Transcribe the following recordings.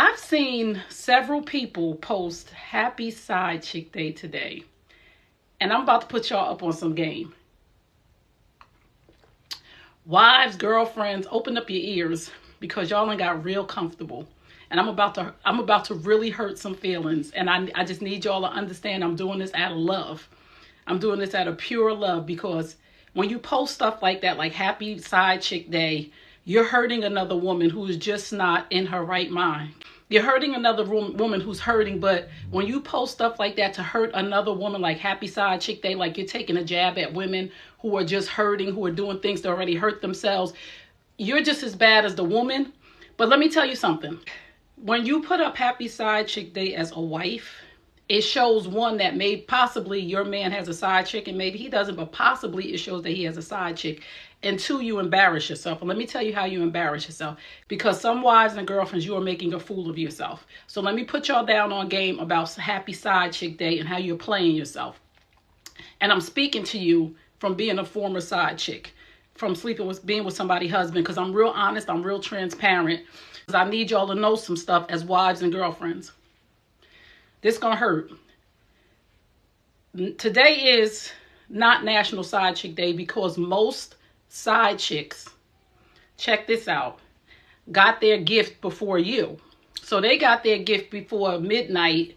I've seen several people post happy side chick day today, and I'm about to put y'all up on some game. Wives, girlfriends, open up your ears because y'all ain't got real comfortable. And I'm about to really hurt some feelings. And I just need y'all to understand I'm doing this out of love. I'm doing this out of pure love, because when you post stuff like that, like happy side chick day, you're hurting another woman who is just not in her right mind. You're hurting another woman who's hurting. But when you post stuff like that to hurt another woman, like happy side chick day, like you're taking a jab at women who are just hurting, who are doing things to already hurt themselves, you're just as bad as the woman. But let me tell you something. When you put up happy side chick day as a wife, it shows, one, that maybe possibly your man has a side chick, and maybe he doesn't, but possibly it shows that he has a side chick. And two, you embarrass yourself. And let me tell you how you embarrass yourself. Because some wives and girlfriends, you are making a fool of yourself. So let me put y'all down on game about happy side chick day and how you're playing yourself. And I'm speaking to you from being a former side chick, from being with somebody's husband, because I'm real honest, I'm real transparent. Because I need y'all to know some stuff as wives and girlfriends. This gonna hurt. Today is not National Side Chick Day because most side chicks, check this out, got their gift before you. So they got their gift before midnight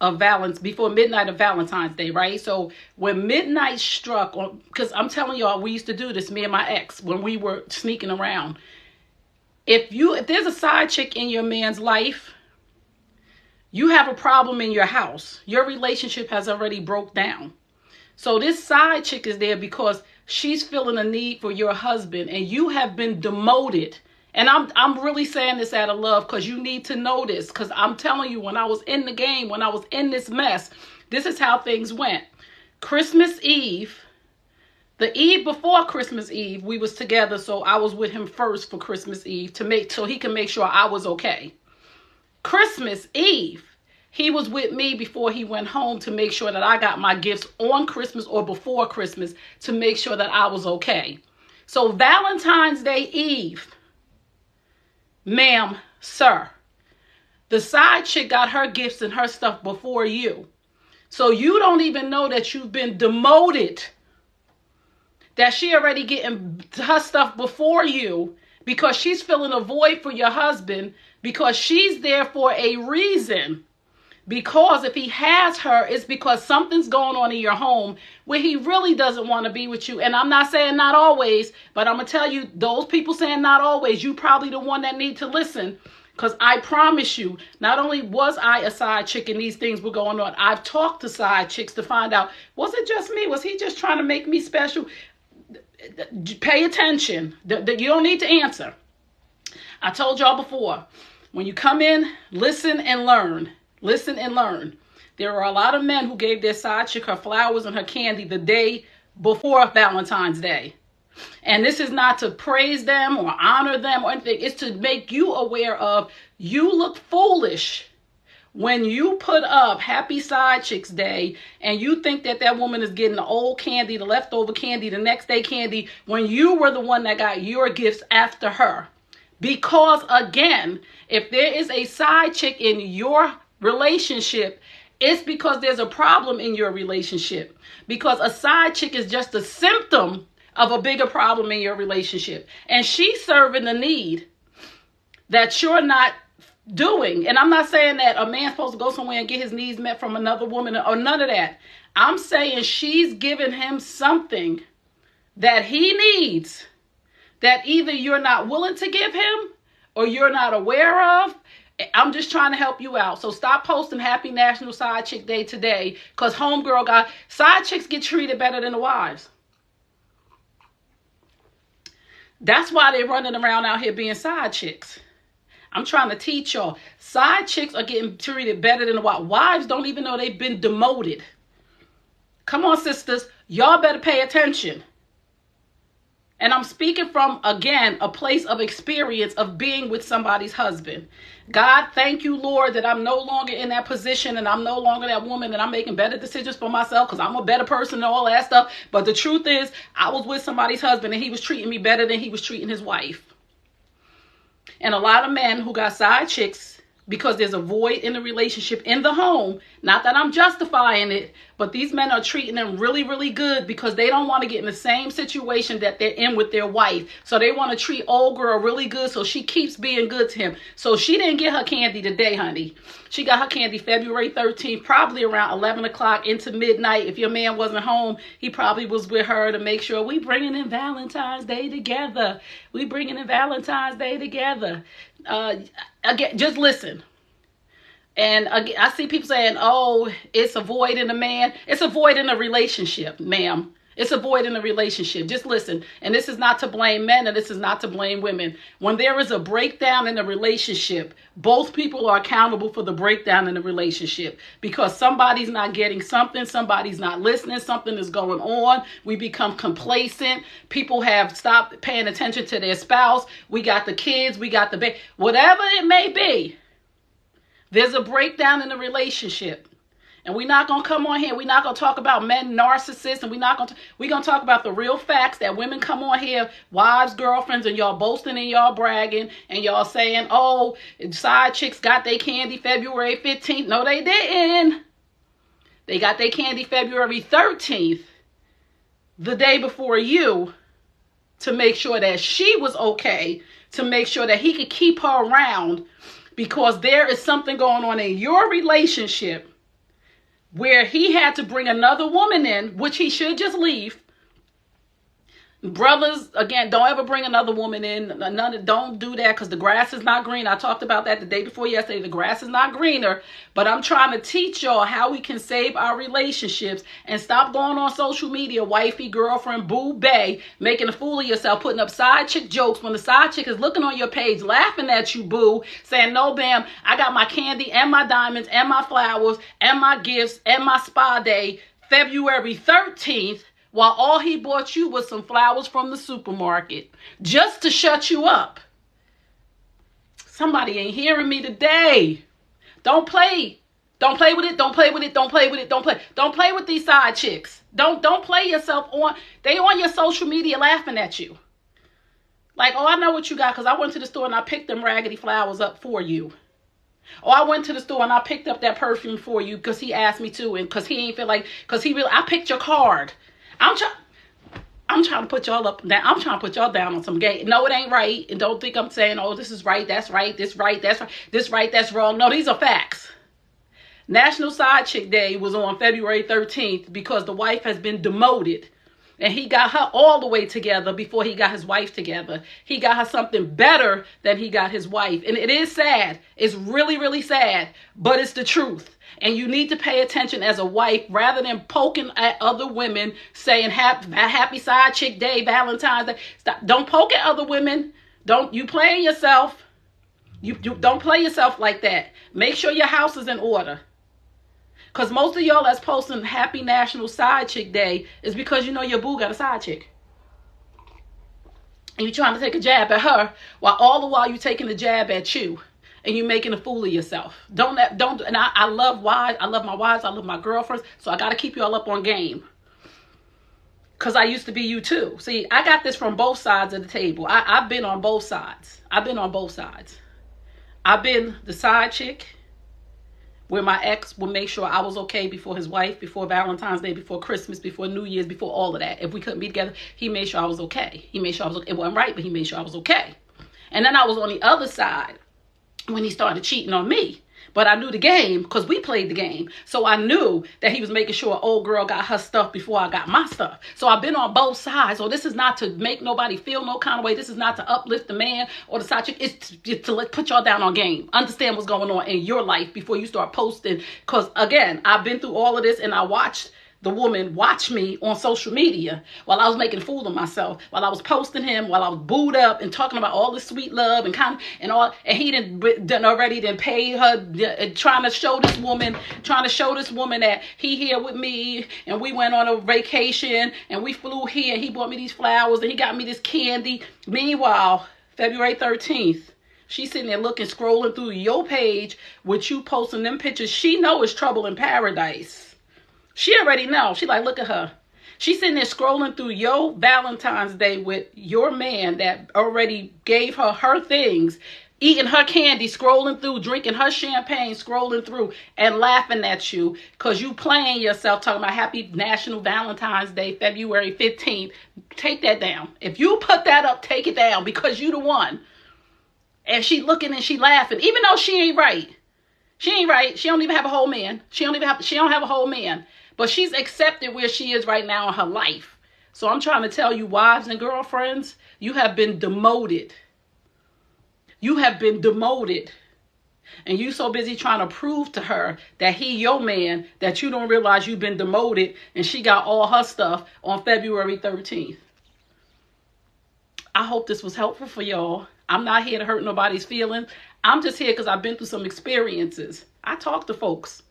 of Valentine's Day, right? So when midnight struck, because I'm telling y'all, we used to do this, me and my ex, when we were sneaking around. If there's a side chick in your man's life, you have a problem in your house. Your relationship has already broke down. So this side chick is there because she's feeling a need for your husband, and you have been demoted. And I'm really saying this out of love, because you need to know this. Because I'm telling you, when I was in the game, when I was in this mess, this is how things went. Christmas Eve, the eve before Christmas Eve, we was together. So I was with him first for Christmas Eve so he can make sure I was okay. Christmas Eve, he was with me before he went home to make sure that I got my gifts on Christmas or before Christmas to make sure that I was okay. So Valentine's Day Eve, ma'am, sir, the side chick got her gifts and her stuff before you. So you don't even know that you've been demoted, that she already getting her stuff before you, because she's filling a void for your husband, because she's there for a reason. Because if he has her, it's because something's going on in your home where he really doesn't want to be with you. And I'm not saying not always, but I'm going to tell you, those people saying not always, you probably the one that need to listen. Because I promise you, not only was I a side chick and these things were going on, I've talked to side chicks to find out, was it just me? Was he just trying to make me special? Pay attention. You don't need to answer. I told y'all before, when you come in, listen and learn. Listen and learn. There are a lot of men who gave their side chick her flowers and her candy the day before Valentine's Day. And this is not to praise them or honor them or anything. It's to make you aware of, you look foolish when you put up Happy Side Chicks Day and you think that that woman is getting the old candy, the leftover candy, the next day candy, when you were the one that got your gifts after her. Because again, if there is a side chick in your relationship, it's because there's a problem in your relationship. Because a side chick is just a symptom of a bigger problem in your relationship. And she's serving the need that you're not doing. And I'm not saying that a man's supposed to go somewhere and get his needs met from another woman or none of that. I'm saying she's giving him something that he needs that either you're not willing to give him or you're not aware of. I'm just trying to help you out. So stop posting Happy National Side Chick Day today, because homegirl got side chicks get treated better than the wives. That's why they're running around out here being side chicks. I'm trying to teach y'all. Side chicks are getting treated better than the wives. Wives don't even know they've been demoted. Come on, sisters. Y'all better pay attention. And I'm speaking from, again, a place of experience of being with somebody's husband. God, thank you, Lord, that I'm no longer in that position and I'm no longer that woman, and I'm making better decisions for myself because I'm a better person and all that stuff. But the truth is, I was with somebody's husband and he was treating me better than he was treating his wife. And a lot of men who got side chicks because there's a void in the relationship in the home. Not that I'm justifying it, but these men are treating them really, really good because they don't want to get in the same situation that they're in with their wife. So they want to treat old girl really good so she keeps being good to him. So she didn't get her candy today, honey. She got her candy February 13th, probably around 11 o'clock into midnight. If your man wasn't home, he probably was with her to make sure we bringing in Valentine's Day together. We bringing in Valentine's Day together. Again, just listen. And again, I see people saying, oh, it's a void in a man. It's a void in a relationship, ma'am. It's a void in a relationship. Just listen. And this is not to blame men, and this is not to blame women. When there is a breakdown in a relationship, both people are accountable for the breakdown in the relationship, because somebody's not getting something, somebody's not listening, something is going on. We become complacent. People have stopped paying attention to their spouse. We got the kids, we got the baby, whatever it may be. There's a breakdown in the relationship. And we're not going to come on here. We're not going to talk about men narcissists. And we're going to talk about the real facts that women come on here, wives, girlfriends, and y'all boasting and y'all bragging. And y'all saying, oh, side chicks got their candy February 15th. No, they didn't. They got their candy February 13th, the day before you, to make sure that she was okay, to make sure that he could keep her around, because there is something going on in your relationship where he had to bring another woman in, which he should just leave. Brothers, again, don't ever bring another woman in. Don't do that, because the grass is not green. I talked about that the day before yesterday. The grass is not greener. But I'm trying to teach y'all how we can save our relationships and stop going on social media, wifey, girlfriend, boo, bae, making a fool of yourself, putting up side chick jokes when the side chick is looking on your page, laughing at you, boo, saying, no, bam, I got my candy and my diamonds and my flowers and my gifts and my spa day February 13th. While all he bought you was some flowers from the supermarket, just to shut you up. Somebody ain't hearing me today. Don't play. Don't play with it. Don't play with it. Don't play with it. Don't play with these side chicks. Don't play yourself on. They on your social media laughing at you. Like, oh, I know what you got, because I went to the store and I picked them raggedy flowers up for you. Oh, I went to the store and I picked up that perfume for you because he asked me to, and because he ain't feel like, I picked your card. I'm trying to put y'all up. Now I'm trying to put y'all down on some game. No, it ain't right. And don't think I'm saying, oh, this is right, that's right, this right, that's right, this right, that's wrong. No, these are facts. National Side Chick Day was on February 13th because the wife has been demoted. And he got her all the way together before he got his wife together. He got her something better than he got his wife. And it is sad. It's really, really sad. But it's the truth. And you need to pay attention as a wife, rather than poking at other women, saying happy side chick day, Valentine's Day. Stop. Don't poke at other women. Don't you play yourself. You don't play yourself like that. Make sure your house is in order. Because most of y'all that's posting happy National Side Chick Day is because you know your boo got a side chick. And you're trying to take a jab at her, while all the while you're taking a jab at you. And you're making a fool of yourself. And I love wives. I love my wives. I love my girlfriends. So I got to keep y'all up on game. Because I used to be you too. See, I got this from both sides of the table. I've been on both sides. I've been the side chick where my ex would make sure I was okay before his wife, before Valentine's Day, before Christmas, before New Year's, before all of that. If we couldn't be together, he made sure I was okay. He made sure I was okay. It wasn't right, but he made sure I was okay. And then I was on the other side when he started cheating on me. But I knew the game because we played the game. So I knew that he was making sure old girl got her stuff before I got my stuff. So I've been on both sides. So this is not to make nobody feel no kind of way. This is not to uplift the man or the side chick. It's to put y'all down on game. Understand what's going on in your life before you start posting. Because again, I've been through all of this, and I watched the woman watch me on social media while I was making a fool of myself, while I was posting him, while I was booed up and talking about all this sweet love and he didn't pay her, trying to show this woman that he here with me, and we went on a vacation and we flew here, and he bought me these flowers and he got me this candy. Meanwhile, February 13th, she's sitting there scrolling through your page with you posting them pictures. She know it's trouble in paradise. She already know. She like, look at her. She's sitting there scrolling through your Valentine's Day with your man that already gave her things. eating her candy, scrolling through, drinking her champagne, scrolling through, and laughing at you because you playing yourself, talking about Happy National Valentine's Day, February 15th. Take that down. If you put that up, take it down, because you the one. And she looking and she laughing, even though she ain't right. She ain't right. She don't even have a whole man. She don't have a whole man. But she's accepted where she is right now in her life. So I'm trying to tell you, wives and girlfriends, you have been demoted. You have been demoted. And you so busy trying to prove to her that he your man that you don't realize you've been demoted and she got all her stuff on February 13th. I hope this was helpful for y'all. I'm not here to hurt nobody's feelings. I'm just here because I've been through some experiences. I talk to folks.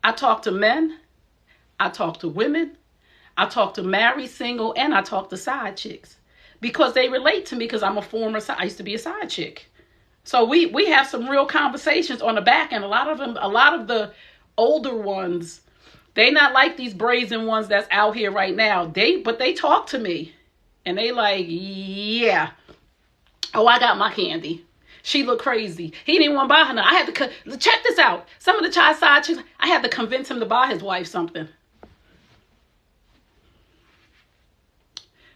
I talk to men. I talk to women. I talk to married, single, and I talk to side chicks. Because they relate to me because I'm a former, I used to be a side chick. So we have some real conversations on the back end. A lot of the older ones, they not like these brazen ones that's out here right now. But they talk to me. And they like, yeah. Oh, I got my candy. She looked crazy. He didn't want to buy her nothing. I had to, check this out. Some of the child side chicks, I had to convince him to buy his wife something.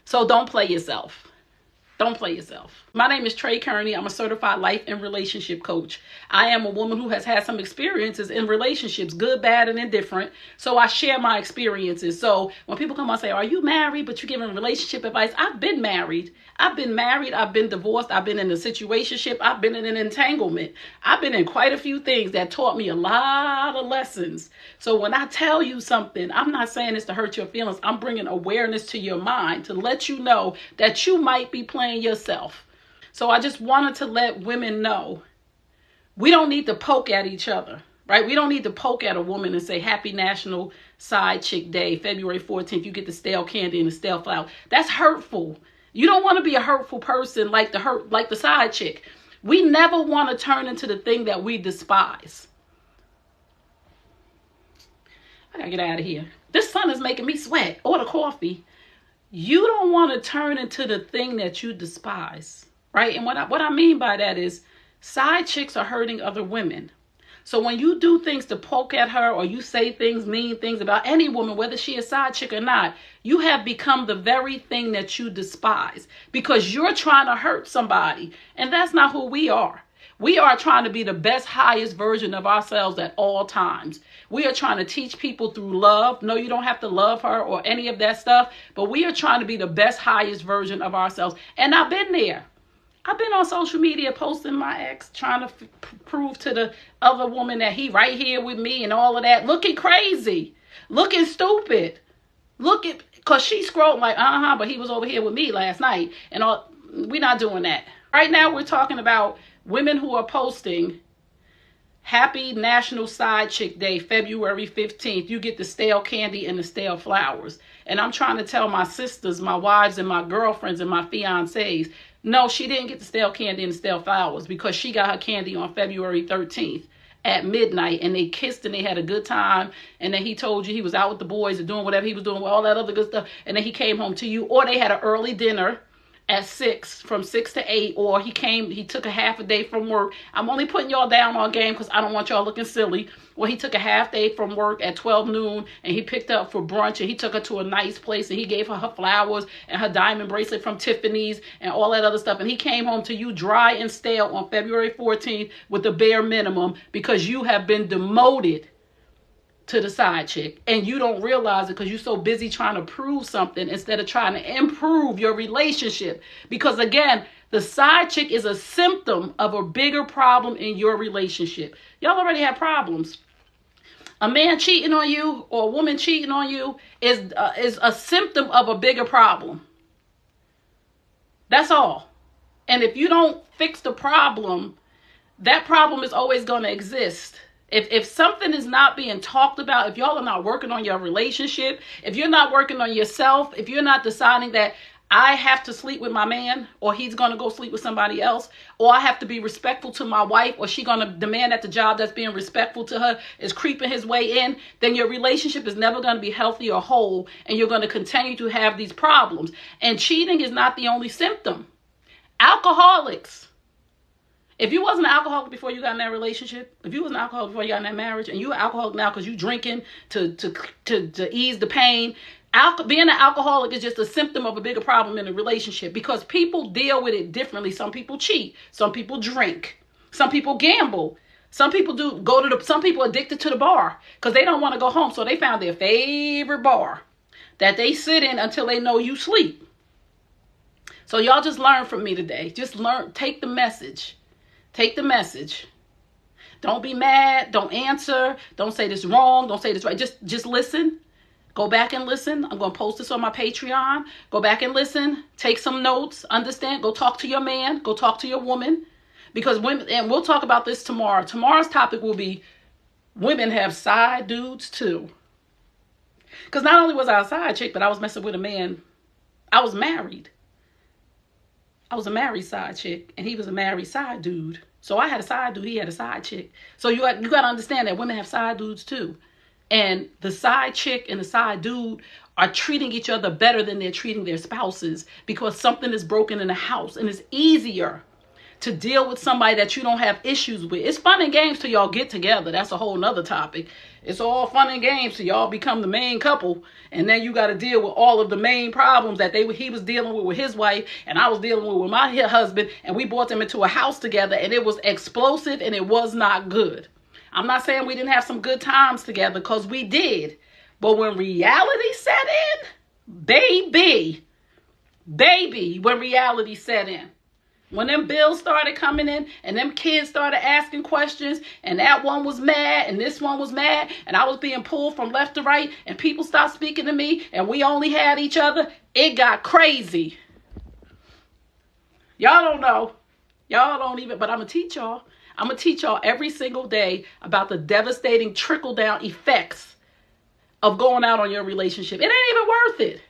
So don't play yourself. Don't play yourself. My name is Trey Kearney. I'm a certified life and relationship coach. I am a woman who has had some experiences in relationships, good, bad, and indifferent. So I share my experiences. So when people come and say, are you married, but you're giving relationship advice? I've been married. I've been divorced. I've been in a situationship. I've been in an entanglement. I've been in quite a few things that taught me a lot of lessons. So when I tell you something, I'm not saying this to hurt your feelings. I'm bringing awareness to your mind to let you know that you might be playing yourself. So I just wanted to let women know we don't need to poke at each other, right? We don't need to poke at a woman and say, Happy National Side Chick Day, February 14th, you get the stale candy and the stale flower. That's hurtful. You don't want to be a hurtful person like the side chick. We never want to turn into the thing that we despise. I gotta get out of here. This sun is making me sweat. Order coffee. You don't want to turn into the thing that you despise, right? And what I mean by that is side chicks are hurting other women. So when you do things to poke at her or you say things, mean things about any woman, whether she is a side chick or not, you have become the very thing that you despise because you're trying to hurt somebody. And that's not who we are. We are trying to be the best, highest version of ourselves at all times. We are trying to teach people through love. No, you don't have to love her or any of that stuff, but we are trying to be the best, highest version of ourselves. And I've been there. I've been on social media posting my ex, trying to prove to the other woman that he right here with me and all of that. Looking crazy. Looking stupid. Because she scrolled like, but he was over here with me last night. And all. We're not doing that. Right now we're talking about women who are posting Happy National Side Chick Day, February 15th. You get the stale candy and the stale flowers. And I'm trying to tell my sisters, my wives, and my girlfriends, and my fiancés, no, she didn't get the stale candy and the stale flowers because she got her candy on February 13th at midnight. And they kissed and they had a good time. And then he told you he was out with the boys and doing whatever he was doing, all that other good stuff. And then he came home to you. Or they had an early dinner at 6, from 6 to 8, or he took a half a day from work. I'm only putting y'all down on game because I don't want y'all looking silly. Or he took a half day from work at 12 noon and he picked up for brunch and he took her to a nice place and he gave her flowers and her diamond bracelet from Tiffany's and all that other stuff. And he came home to you dry and stale on February 14th with the bare minimum because you have been demoted to the side chick and you don't realize it because you're so busy trying to prove something instead of trying to improve your relationship. Because again, the side chick is a symptom of a bigger problem in your relationship. Y'all already have problems. A man cheating on you or a woman cheating on you is a symptom of a bigger problem. That's all. And if you don't fix the problem, that problem is always going to exist. If something is not being talked about, if y'all are not working on your relationship, if you're not working on yourself, if you're not deciding that I have to sleep with my man or he's going to go sleep with somebody else, or I have to be respectful to my wife, or she going to demand that the job that's being respectful to her is creeping his way in, then your relationship is never going to be healthy or whole, and you're going to continue to have these problems. And cheating is not the only symptom. Alcoholics If you wasn't an alcoholic before you got in that relationship, if you wasn't an alcoholic before you got in that marriage, and you're an alcoholic now because you drinking to ease the pain, being an alcoholic is just a symptom of a bigger problem in a relationship, because people deal with it differently. Some people cheat. Some people drink. Some people gamble. Some people some people addicted to the bar because they don't want to go home. So they found their favorite bar that they sit in until they know you sleep. So y'all just learn from me today. Just learn, take the message. Take the message. Don't be mad. Don't answer. Don't say this wrong. Don't say this right. Just listen. Go back and listen. I'm going to post this on my Patreon. Go back and listen. Take some notes. Understand. Go talk to your man. Go talk to your woman. Because women, and we'll talk about this tomorrow. Tomorrow's topic will be women have side dudes too. Because not only was I a side chick, but I was messing with a man. I was married. I was a married side chick, and he was a married side dude. So I had a side dude, he had a side chick. So you got to understand that women have side dudes too. And the side chick and the side dude are treating each other better than they're treating their spouses, because something is broken in the house, and it's easier to deal with somebody that you don't have issues with. It's fun and games till y'all get together. That's a whole nother topic. It's all fun and games till y'all become the main couple, and then you got to deal with all of the main problems that he was dealing with his wife, and I was dealing with my husband, and we brought them into a house together, and it was explosive, and it was not good. I'm not saying we didn't have some good times together, because we did. But when reality set in, baby, when reality set in, when them bills started coming in and them kids started asking questions, and that one was mad and this one was mad, and I was being pulled from left to right, and people stopped speaking to me, and we only had each other, it got crazy. Y'all don't know. Y'all don't even, but I'm going to teach y'all. I'm going to teach y'all every single day about the devastating trickle-down effects of going out on your relationship. It ain't even worth it.